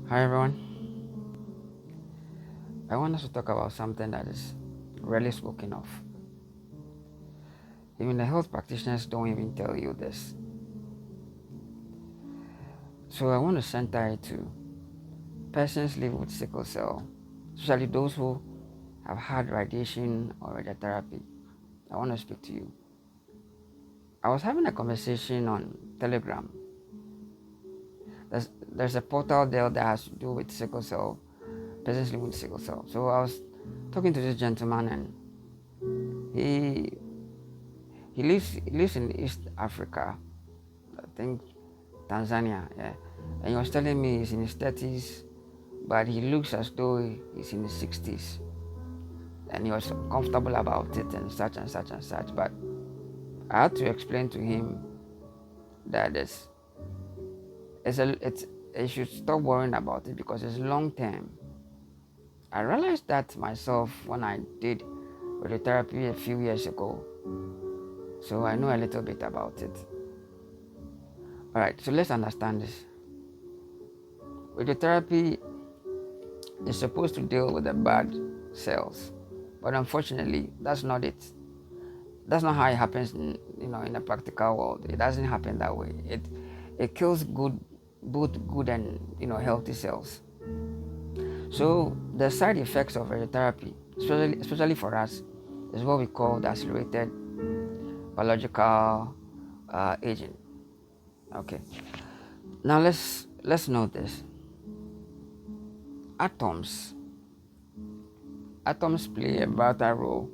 Hi everyone. I want us to talk about something that is rarely spoken of. Even the health practitioners don't even tell you this. So I want to center it to persons living with sickle cell, especially those who have had radiation or radiotherapy. I want to speak to you. I was having a conversation on Telegram. There's a portal there that has to do with sickle cell, persons living with sickle cell. So I was talking to this gentleman and he he lives in East Africa, I think Tanzania, yeah. And he was telling me he's in his 30s, but he looks as though he's in his 60s. And he was comfortable about it and such and such and such. But I had to explain to him that he should stop worrying about it because it's long term. I realized that myself when I did radiotherapy a few years ago. So I know a little bit about it. Alright, so let's understand this. Radiotherapy is supposed to deal with the bad cells, but unfortunately, that's not it. That's not how it happens in the practical world. It doesn't happen that way. It kills both good and healthy cells. So the side effects of radiotherapy, especially for us, is what we call the accelerated biological aging. Okay. Now let's note this. Atoms Atoms play a vital role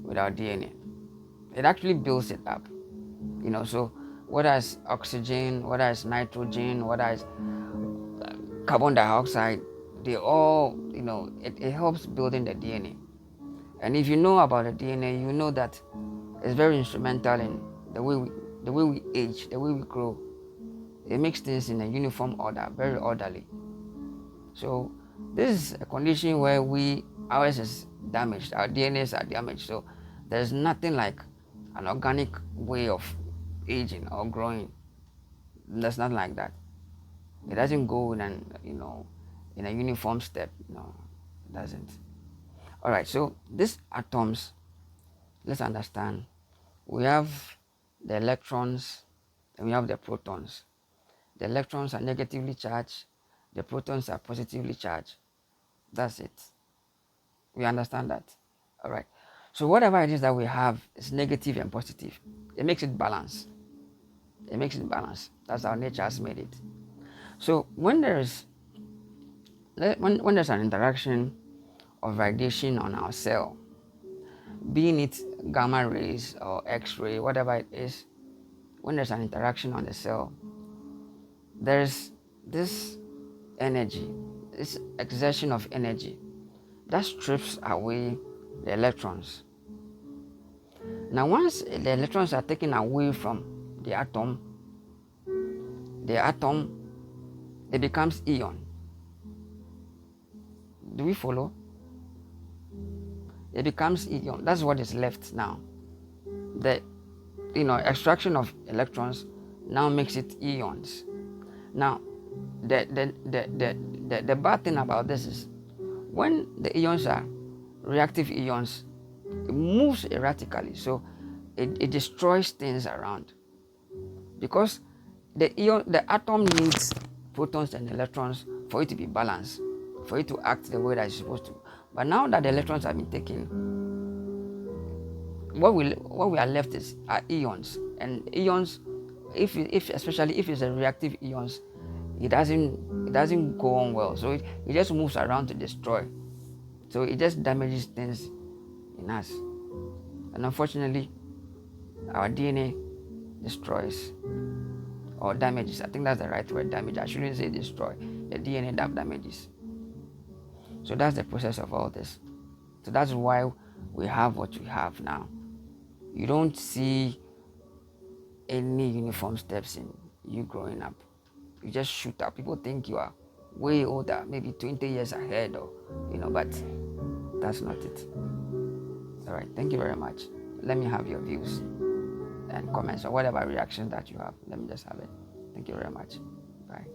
with our DNA. It actually builds it up. So whether it's oxygen, whether it's nitrogen, whether it's carbon dioxide, they all, it helps building the DNA. And if you know about the DNA, you know that it's very instrumental in the way we age, the way we grow. It makes things in a uniform order, very orderly. So this is a condition where ours is damaged, our DNAs are damaged. So there's nothing like an organic way of aging or growing. There's nothing like that. It doesn't go in a uniform step. No, it doesn't. All right. So these atoms, let's understand. We have the electrons and we have the protons. The electrons are negatively charged. The protons are positively charged. That's it. We understand that. All right. So whatever it is that we have is negative and positive. It makes it balance. It makes it balance. That's how nature has made it. So when there's an interaction of radiation on our cell, being it gamma rays or X-ray, whatever it is, when there's an interaction on the cell, there's this energy, this exertion of energy that strips away the electrons. Now, once the electrons are taken away from the atom it becomes ion. Do we follow? It becomes ion. That's what is left now. The extraction of electrons now makes it ions. Now, the bad thing about this is when the ions are reactive ions, it moves erratically, so it destroys things around. Because the atom needs protons and electrons for it to be balanced, for it to act the way that it's supposed to. But now that the electrons have been taken, what we are left are ions. And ions, especially if it's a reactive ions, it doesn't go on well. So it just moves around to destroy. So it just damages things in us. And unfortunately, our DNA destroys or damages. I think that's the right word, damage. I shouldn't say destroy. The DNA that damages. So that's the process of all this. So that's why we have what we have now. You don't see any uniform steps in you growing up. You just shoot up. People think you are way older, maybe 20 years ahead, but that's not it. All right. Thank you very much. Let me have your views and comments or whatever reaction that you have. Let me just have it. Thank you very much. Bye.